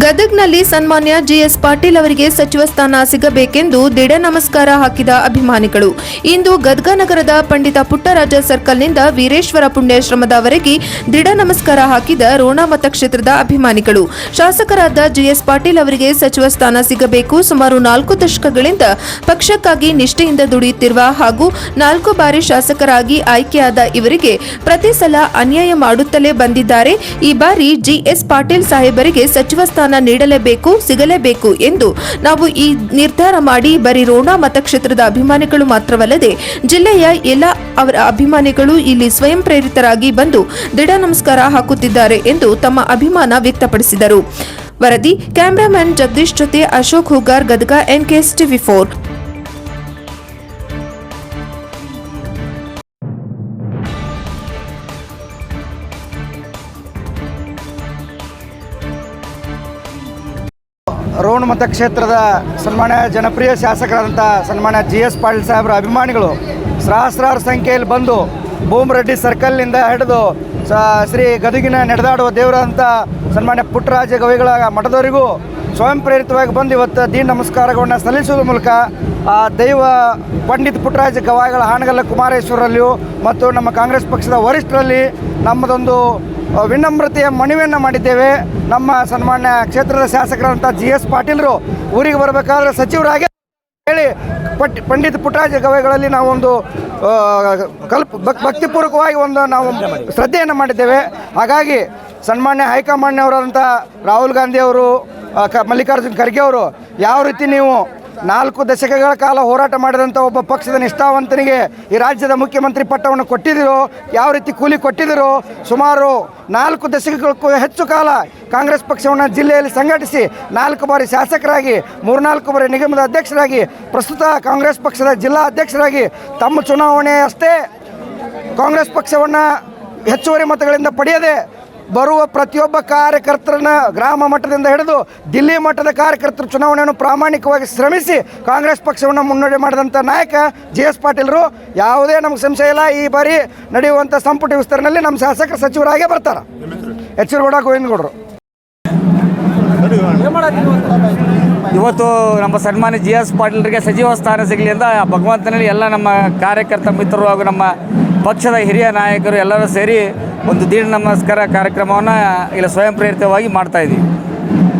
ಗದಗ್ನಲ್ಲಿ ಸನ್ಮಾನ್ಯ ಜಿಎಸ್ ಪಾಟೀಲ್ ಅವರಿಗೆ ಸಚಿವ ಸ್ಥಾನ ಸಿಗಬೇಕೆಂದು ದಿಢ ನಮಸ್ಕಾರ ಹಾಕಿದ ಅಭಿಮಾನಿಗಳು ಇಂದು ಗದಗ ನಗರದ ಪಂಡಿತ ಪುಟ್ಟರಾಜ ಸರ್ಕಲ್ನಿಂದ ವೀರೇಶ್ವರ ಪುಣ್ಯಾಶ್ರಮದವರೆಗೆ ದಿಢ ನಮಸ್ಕಾರ ಹಾಕಿದ ರೋಣ ಮತಕ್ಷೇತ್ರದ ಅಭಿಮಾನಿಗಳು ಶಾಸಕರಾದ ಜಿಎಸ್ ಪಾಟೀಲ್ ಅವರಿಗೆ ಸಚಿವ ಸ್ಥಾನ ಸಿಗಬೇಕು. ಸುಮಾರು 4 ದಶಕಗಳಿಂದ ಪಕ್ಷಕ್ಕಾಗಿ ನಿಷ್ಠೆಯಿಂದ ದುಡಿಯುತ್ತಿರುವ ಹಾಗೂ 4 ಬಾರಿ ಶಾಸಕರಾಗಿ ಆಯ್ಕೆಯಾದ ಇವರಿಗೆ ಪ್ರತಿ ಸಲ ಅನ್ಯಾಯ ಮಾಡುತ್ತಲೇ ಬಂದಿದ್ದಾರೆ. ಈ ಬಾರಿ ಜಿಎಸ್ ಪಾಟೀಲ್ ಸಾಹೇಬರಿಗೆ ಸಚಿವ ಸ್ಥಾನ ನೀಡಲೇಬೇಕು, ಸಿಗಲೇಬೇಕು ಎಂದು ನಾವು ಈ ನಿರ್ಧಾರ ಮಾಡಿ ಬರೀ ರೋಣ ಮತಕ್ಷೇತ್ರದ ಅಭಿಮಾನಿಗಳು ಮಾತ್ರವಲ್ಲದೆ ಜಿಲ್ಲೆಯ ಎಲ್ಲ ಅವರ ಅಭಿಮಾನಿಗಳು ಇಲ್ಲಿ ಸ್ವಯಂ ಪ್ರೇರಿತರಾಗಿ ಬಂದು ದಿಢ ನಮಸ್ಕಾರ ಹಾಕುತ್ತಿದ್ದಾರೆ ಎಂದು ತಮ್ಮ ಅಭಿಮಾನ ವ್ಯಕ್ತಪಡಿಸಿದರು. ವರದಿ ಕ್ಯಾಮರಾಮನ್ ಜಗದೀಶ್ ಜೊತೆ ಅಶೋಕ್ ಹುಗಾರ್, ಗದಗ, NKS TV4. ರೋಣ ಮತಕ್ಷೇತ್ರದ ಸನ್ಮಾನ್ಯ ಜನಪ್ರಿಯ ಶಾಸಕರಾದಂಥ ಸನ್ಮಾನ್ಯ GS ಪಾಟೀಲ್ ಸಾಹೇಬರ ಅಭಿಮಾನಿಗಳು ಸಹಸ್ರಾರು ಸಂಖ್ಯೆಯಲ್ಲಿ ಬಂದು ಭೂಮರೆಡ್ಡಿ ಸರ್ಕಲ್ನಿಂದ ಹಿಡಿದು ಶ್ರೀ ಗದಗಿನ ನಡೆದಾಡುವ ದೇವರಂಥ ಸನ್ಮಾನ್ಯ ಪುಟ್ಟರಾಜ ಗವಿಗಳ ಮಠದವರೆಗೂ ಸ್ವಯಂ ಪ್ರೇರಿತವಾಗಿ ಬಂದು ಇವತ್ತು ದೀನ ನಮಸ್ಕಾರಗಳನ್ನು ಸಲ್ಲಿಸುವ ಮೂಲಕ ಆ ದೈವ ಪಂಡಿತ ಪುಟ್ಟರಾಜ ಗವಾಯಿಗಳ ಹಾನಗಲ್ಲ ಕುಮಾರೇಶ್ವರಲ್ಲಿಯೂ ಮತ್ತು ನಮ್ಮ ಕಾಂಗ್ರೆಸ್ ಪಕ್ಷದ ವರಿಷ್ಠರಲ್ಲಿ ನಮ್ಮದೊಂದು ವಿನಮ್ರತೆಯ ಮನವಿಯನ್ನು ಮಾಡಿದ್ದೇವೆ. ನಮ್ಮ ಸನ್ಮಾನ್ಯ ಕ್ಷೇತ್ರದ ಶಾಸಕರಂಥ GS ಪಾಟೀಲರು ಊರಿಗೆ ಬರಬೇಕಾದ್ರೆ ಸಚಿವರಾಗಿ ಹೇಳಿ ಪಂಡಿತ ಪುಟ್ಟರಾಜ ಗವಾಯಿಗಳಲ್ಲಿ ನಾವೊಂದು ಭಕ್ತಿಪೂರ್ವಕವಾಗಿ ನಾವು ಶ್ರದ್ಧೆಯನ್ನು ಮಾಡಿದ್ದೇವೆ. ಹಾಗಾಗಿ ಸನ್ಮಾನ್ಯ ಹೈಕಮಾಂಡ್ನವರಾದಂಥ ರಾಹುಲ್ ಗಾಂಧಿ ಅವರು, ಮಲ್ಲಿಕಾರ್ಜುನ್ ಖರ್ಗೆ ಅವರು ಯಾವ ರೀತಿ ನೀವು 4 ದಶಕಗಳ ಕಾಲ ಹೋರಾಟ ಮಾಡಿದಂಥ ಒಬ್ಬ ಪಕ್ಷದ ನಿಷ್ಠಾವಂತನಿಗೆ ಈ ರಾಜ್ಯದ ಮುಖ್ಯಮಂತ್ರಿ ಪಟ್ಟವನ್ನು ಕೊಟ್ಟಿದ್ದೀರೋ, ಯಾವ ರೀತಿ ಕೂಲಿ ಕೊಟ್ಟಿದ್ದೀರೋ, ಸುಮಾರು 4 ದಶಕಕ್ಕೂ ಹೆಚ್ಚು ಕಾಲ ಕಾಂಗ್ರೆಸ್ ಪಕ್ಷವನ್ನು ಜಿಲ್ಲೆಯಲ್ಲಿ ಸಂಘಟಿಸಿ 4 ಬಾರಿ ಶಾಸಕರಾಗಿ 3-4 ಬಾರಿ ನಿಗಮದ ಅಧ್ಯಕ್ಷರಾಗಿ ಪ್ರಸ್ತುತ ಕಾಂಗ್ರೆಸ್ ಪಕ್ಷದ ಜಿಲ್ಲಾ ಅಧ್ಯಕ್ಷರಾಗಿ ತಮ್ಮ ಚುನಾವಣೆ ಅಷ್ಟೇ ಕಾಂಗ್ರೆಸ್ ಪಕ್ಷವನ್ನು ಹೆಚ್ಚುವರಿ ಮತಗಳಿಂದ ಪಡೆಯದೆ ಬರುವ ಪ್ರತಿಯೊಬ್ಬ ಕಾರ್ಯಕರ್ತರನ್ನ ಗ್ರಾಮ ಮಟ್ಟದಿಂದ ಹಿಡಿದು ದಿಲ್ಲಿ ಮಟ್ಟದ ಕಾರ್ಯಕರ್ತರು ಚುನಾವಣೆಯನ್ನು ಪ್ರಾಮಾಣಿಕವಾಗಿ ಶ್ರಮಿಸಿ ಕಾಂಗ್ರೆಸ್ ಪಕ್ಷವನ್ನು ಮುನ್ನಡೆ ಮಾಡಿದಂಥ ನಾಯಕ GS ಪಾಟೀಲರು. ಯಾವುದೇ ನಮಗೆ ಸಂಶಯ ಇಲ್ಲ, ಈ ಬಾರಿ ನಡೆಯುವಂಥ ಸಂಪುಟ ವಿಸ್ತರಣೆಯಲ್ಲಿ ನಮ್ಮ ಶಾಸಕರು ಸಚಿವರಾಗೇ ಬರ್ತಾರೆ. ಎಚ್ಚರಗೌಡ ಗೋವಿಂದಗೌಡರು. ಇವತ್ತು ನಮ್ಮ ಸನ್ಮಾನ್ಯ GS ಪಾಟೀಲರಿಗೆ ಸಚಿವ ಸ್ಥಾನ ಸಿಗಲಿ ಅಂತ ಭಗವಂತನಲ್ಲಿ ಎಲ್ಲ ನಮ್ಮ ಕಾರ್ಯಕರ್ತ ಮಿತ್ರರು ಹಾಗೂ ನಮ್ಮ ಪಕ್ಷದ ಹಿರಿಯ ನಾಯಕರು ಎಲ್ಲರೂ ಸೇರಿ ಒಂದು ದೀನ ನಮಸ್ಕಾರ ಕಾರ್ಯಕ್ರಮವನ್ನು ಇಲ್ಲಿ ಸ್ವಯಂ ಪ್ರೇರಿತವಾಗಿ ಮಾಡ್ತಾಯಿದ್ದೀವಿ.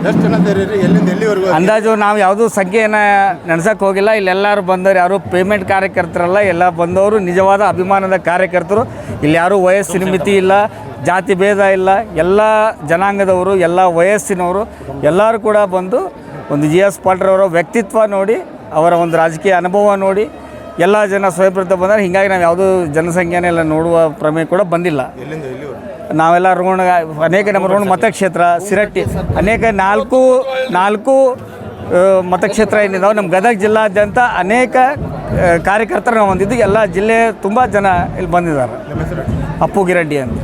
ಎಷ್ಟು ಜನ ಸೇರಿರಿ? ಎಲ್ಲಿಂದ ಎಲ್ಲಿವರೆಗೂ? ಅಂದಾಜು ನಾವು ಯಾವುದೂ ಸಂಖ್ಯೆಯನ್ನು ನೆನೆಸೋಕ್ಕೆ ಹೋಗಿಲ್ಲ. ಇಲ್ಲೆಲ್ಲರೂ ಬಂದವರು ಯಾರು ಪೇಮೆಂಟ್ ಕಾರ್ಯಕರ್ತರಲ್ಲ, ಎಲ್ಲ ಬಂದವರು ನಿಜವಾದ ಅಭಿಮಾನದ ಕಾರ್ಯಕರ್ತರು. ಇಲ್ಲಿ ಯಾರೂ ವಯಸ್ಸಿನ ಮಿತಿ ಇಲ್ಲ, ಜಾತಿ ಭೇದ ಇಲ್ಲ, ಎಲ್ಲ ಜನಾಂಗದವರು, ಎಲ್ಲ ವಯಸ್ಸಿನವರು ಎಲ್ಲರೂ ಕೂಡ ಬಂದು ಒಂದು GS ಪಾಟೀಲರವರ ವ್ಯಕ್ತಿತ್ವ ನೋಡಿ, ಅವರ ಒಂದು ರಾಜಕೀಯ ಅನುಭವ ನೋಡಿ ಎಲ್ಲ ಜನ ಸ್ವಯಂಪ್ರೇರಿತ ಬಂದರೆ. ಹೀಗಾಗಿ ನಾವು ಯಾವುದೂ ಜನಸಂಖ್ಯೆನೆಲ್ಲ ನೋಡುವ ಪ್ರಮೇಯ ಕೂಡ ಬಂದಿಲ್ಲ. ನಾವೆಲ್ಲ ರೋಣ ಅನೇಕ ನಮ್ಮ ರೋಣ ಮತಕ್ಷೇತ್ರ, ಸಿರಟ್ಟಿ, ಅನೇಕ ನಾಲ್ಕು ಮತಕ್ಷೇತ್ರ ಏನಿದಾವೆ ನಮ್ಮ ಗದಗ ಜಿಲ್ಲಾದ್ಯಂತ ಅನೇಕ ಕಾರ್ಯಕರ್ತರು ನಾವು ಹೊಂದಿದ್ದು. ಎಲ್ಲ ಜಿಲ್ಲೆ ತುಂಬ ಜನ ಇಲ್ಲಿ ಬಂದಿದ್ದಾರೆ. ಅಪ್ಪು ಗಿರಡ್ಡಿ ಅಂತ.